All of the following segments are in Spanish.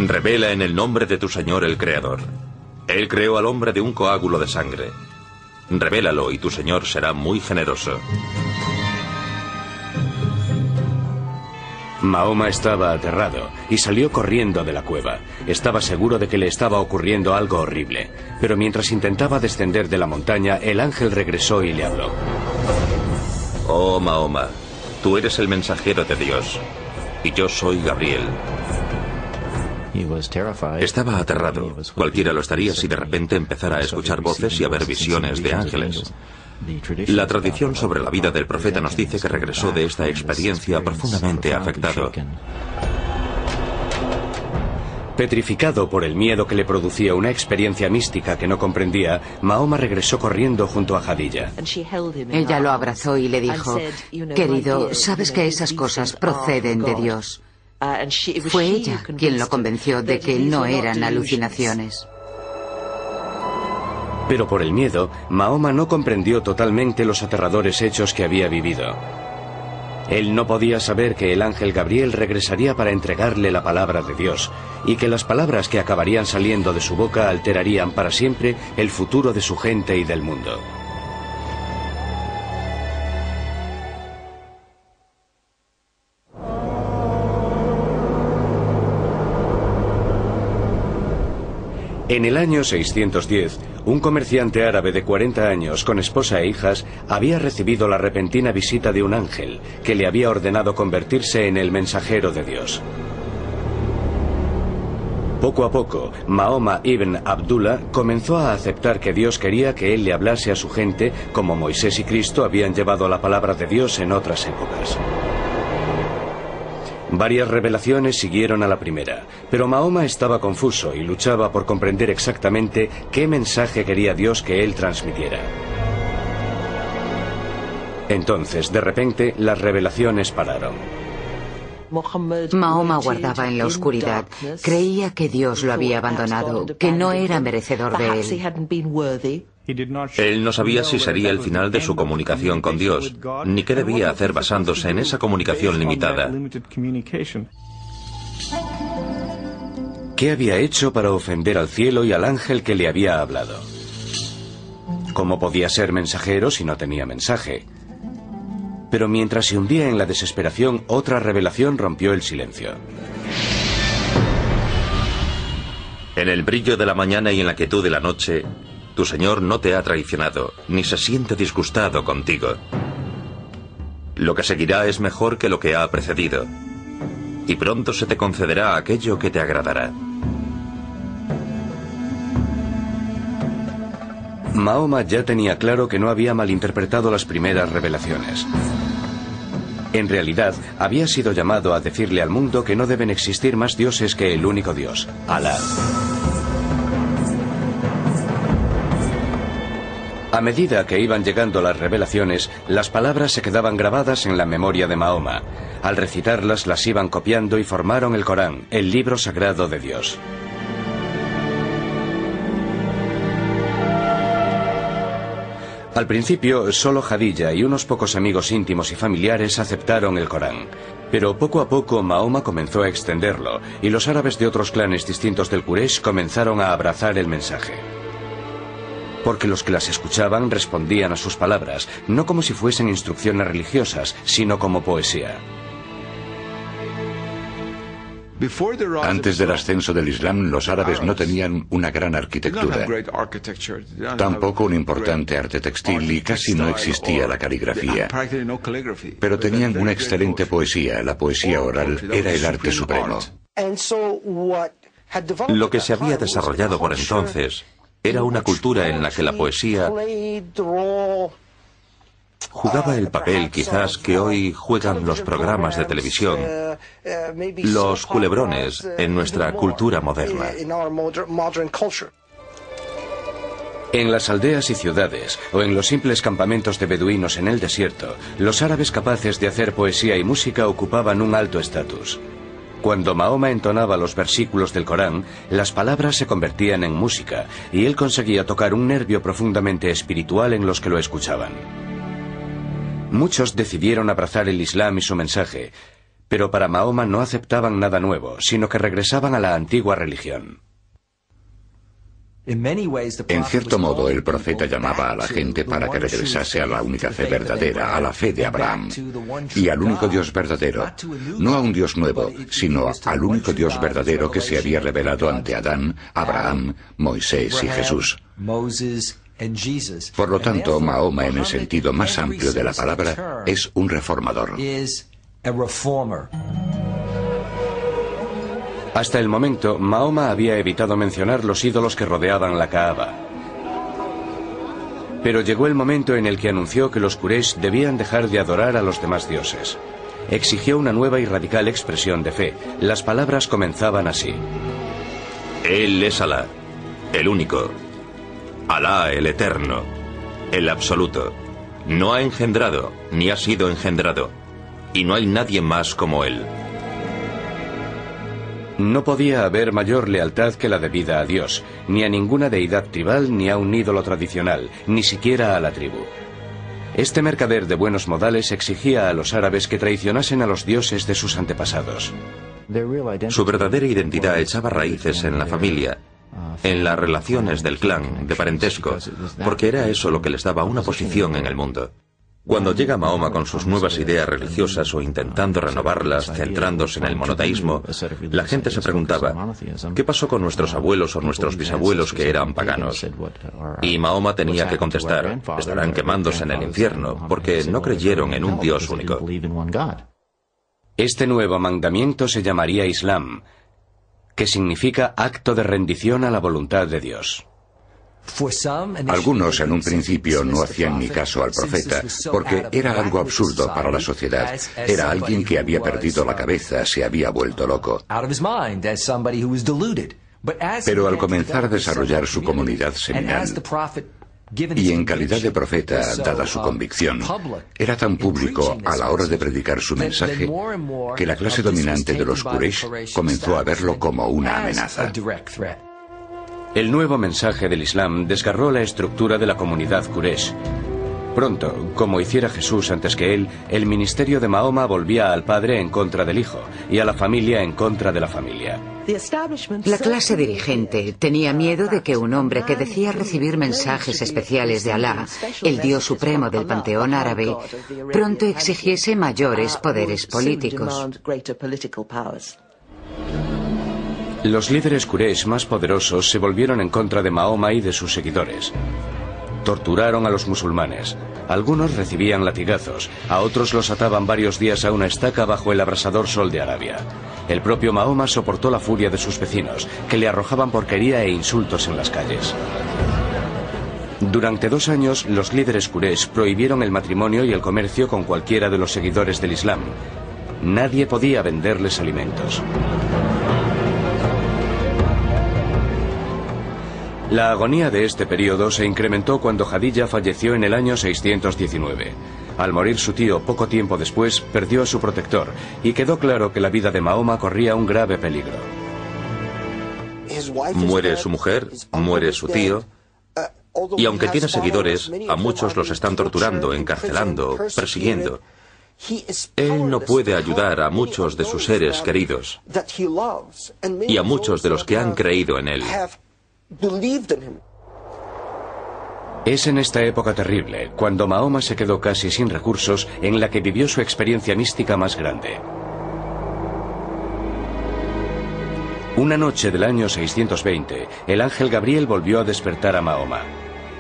Revela en el nombre de tu Señor el Creador. Él creó al hombre de un coágulo de sangre. Revélalo y tu Señor será muy generoso. Mahoma estaba aterrado y salió corriendo de la cueva. Estaba seguro de que le estaba ocurriendo algo horrible, pero mientras intentaba descender de la montaña, el ángel regresó y le habló. Oh Mahoma, tú eres el mensajero de Dios, y yo soy Gabriel. Estaba aterrado. Cualquiera lo estaría si de repente empezara a escuchar voces y a ver visiones de ángeles. La tradición sobre la vida del profeta nos dice que regresó de esta experiencia profundamente afectado. Petrificado por el miedo que le producía una experiencia mística que no comprendía, Mahoma regresó corriendo junto a Jadilla. Ella lo abrazó y le dijo, querido, sabes que esas cosas proceden de Dios. Fue ella quien lo convenció de que no eran alucinaciones. Pero por el miedo, Mahoma no comprendió totalmente los aterradores hechos que había vivido. Él no podía saber que el ángel Gabriel regresaría para entregarle la palabra de Dios, y que las palabras que acabarían saliendo de su boca alterarían para siempre el futuro de su gente y del mundo. En el año 610, un comerciante árabe de 40 años, con esposa e hijas, había recibido la repentina visita de un ángel que le había ordenado convertirse en el mensajero de Dios. Poco a poco, Mahoma ibn Abdullah comenzó a aceptar que Dios quería que él le hablase a su gente como Moisés y Cristo habían llevado la palabra de Dios en otras épocas. Varias revelaciones siguieron a la primera, pero Mahoma estaba confuso y luchaba por comprender exactamente qué mensaje quería Dios que él transmitiera. Entonces, de repente, las revelaciones pararon. Mahoma guardaba en la oscuridad. Creía que Dios lo había abandonado, que no era merecedor de él. Él no sabía si sería el final de su comunicación con Dios, ni qué debía hacer basándose en esa comunicación limitada. ¿Qué había hecho para ofender al cielo y al ángel que le había hablado? ¿Cómo podía ser mensajero si no tenía mensaje? Pero mientras se hundía en la desesperación, otra revelación rompió el silencio. En el brillo de la mañana y en la quietud de la noche, tu Señor no te ha traicionado, ni se siente disgustado contigo. Lo que seguirá es mejor que lo que ha precedido, y pronto se te concederá aquello que te agradará. Mahoma ya tenía claro que no había malinterpretado las primeras revelaciones. En realidad, había sido llamado a decirle al mundo que no deben existir más dioses que el único Dios, Alá. A medida que iban llegando las revelaciones, las palabras se quedaban grabadas en la memoria de Mahoma. Al recitarlas, las iban copiando y formaron el Corán, el libro sagrado de Dios. Al principio, solo Jadilla y unos pocos amigos íntimos y familiares aceptaron el Corán. Pero poco a poco Mahoma comenzó a extenderlo, y los árabes de otros clanes distintos del Quraysh comenzaron a abrazar el mensaje. Porque los que las escuchaban respondían a sus palabras, no como si fuesen instrucciones religiosas, sino como poesía. Antes del ascenso del Islam, los árabes no tenían una gran arquitectura, tampoco un importante arte textil y casi no existía la caligrafía. Pero tenían una excelente poesía, la poesía oral era el arte supremo. Lo que se había desarrollado por entonces era una cultura en la que la poesía jugaba el papel quizás que hoy juegan los programas de televisión, los culebrones en nuestra cultura moderna. En las aldeas y ciudades, o en los simples campamentos de beduinos en el desierto, los árabes capaces de hacer poesía y música ocupaban un alto estatus. Cuando Mahoma entonaba los versículos del Corán, las palabras se convertían en música, y él conseguía tocar un nervio profundamente espiritual en los que lo escuchaban. Muchos decidieron abrazar el Islam y su mensaje, Pero para Mahoma no aceptaban nada nuevo, sino que regresaban a la antigua religión. En cierto modo, el profeta llamaba a la gente para que regresase a la única fe verdadera, a la fe de Abraham, y al único Dios verdadero, no a un Dios nuevo, sino al único Dios verdadero que se había revelado ante Adán, Abraham, Moisés y Jesús. Por lo tanto, Mahoma, en el sentido más amplio de la palabra, es un reformador. Hasta el momento, Mahoma había evitado mencionar los ídolos que rodeaban la Kaaba. Pero llegó el momento en el que anunció que los Quraysh debían dejar de adorar a los demás dioses. Exigió una nueva y radical expresión de fe. Las palabras comenzaban así: Él es Alá, el único. Alá, el eterno, el absoluto. No ha engendrado, ni ha sido engendrado. Y no hay nadie más como él. No podía haber mayor lealtad que la debida a Dios, ni a ninguna deidad tribal ni a un ídolo tradicional, ni siquiera a la tribu. Este mercader de buenos modales exigía a los árabes que traicionasen a los dioses de sus antepasados. Su verdadera identidad echaba raíces en la familia, en las relaciones del clan, de parentesco, porque era eso lo que les daba una posición en el mundo. Cuando llega Mahoma con sus nuevas ideas religiosas o intentando renovarlas, centrándose en el monoteísmo, la gente se preguntaba, ¿qué pasó con nuestros abuelos o nuestros bisabuelos que eran paganos? Y Mahoma tenía que contestar, estarán quemándose en el infierno, porque no creyeron en un Dios único. Este nuevo mandamiento se llamaría Islam, que significa acto de rendición a la voluntad de Dios. Algunos en un principio no hacían ni caso al profeta, porque era algo absurdo para la sociedad. Era alguien que había perdido la cabeza, se había vuelto loco. Pero al comenzar a desarrollar su comunidad seminal, y en calidad de profeta, dada su convicción, era tan público a la hora de predicar su mensaje, que la clase dominante de los Quraysh comenzó a verlo como una amenaza. El nuevo mensaje del Islam desgarró la estructura de la comunidad Quraysh. Pronto, como hiciera Jesús antes que él, el ministerio de Mahoma volvía al padre en contra del hijo y a la familia en contra de la familia. La clase dirigente tenía miedo de que un hombre que decía recibir mensajes especiales de Alá, el Dios supremo del panteón árabe, pronto exigiese mayores poderes políticos. Los líderes Quraysh más poderosos se volvieron en contra de Mahoma y de sus seguidores. Torturaron a los musulmanes. Algunos recibían latigazos, a otros los ataban varios días a una estaca bajo el abrasador sol de Arabia. El propio Mahoma soportó la furia de sus vecinos, que le arrojaban porquería e insultos en las calles. Durante 2 años, los líderes Quraysh prohibieron el matrimonio y el comercio con cualquiera de los seguidores del Islam. Nadie podía venderles alimentos. La agonía de este periodo se incrementó cuando Jadilla falleció en el año 619. Al morir su tío poco tiempo después, perdió a su protector, y quedó claro que la vida de Mahoma corría un grave peligro. Muere su mujer, muere su tío, y aunque tiene seguidores, a muchos los están torturando, encarcelando, persiguiendo. Él no puede ayudar a muchos de sus seres queridos y a muchos de los que han creído en él. Es en esta época terrible, cuando Mahoma se quedó casi sin recursos, en la que vivió su experiencia mística más grande. Una noche del año 620, el ángel Gabriel volvió a despertar a Mahoma.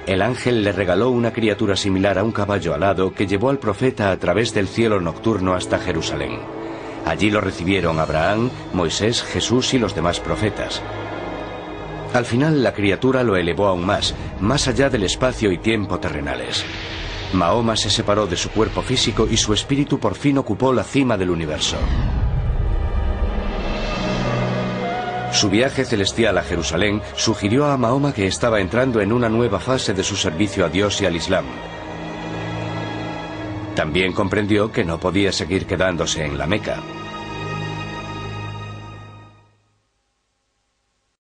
El ángel le regaló una criatura similar a un caballo alado que llevó al profeta a través del cielo nocturno hasta Jerusalén. Allí lo recibieron Abraham, Moisés, Jesús y los demás profetas. Al final la criatura lo elevó aún más allá del espacio y tiempo terrenales. Mahoma se separó de su cuerpo físico y su espíritu por fin ocupó la cima del universo. Su viaje celestial a Jerusalén sugirió a Mahoma que estaba entrando en una nueva fase de su servicio a Dios y al Islam. También comprendió que no podía seguir quedándose en la Meca.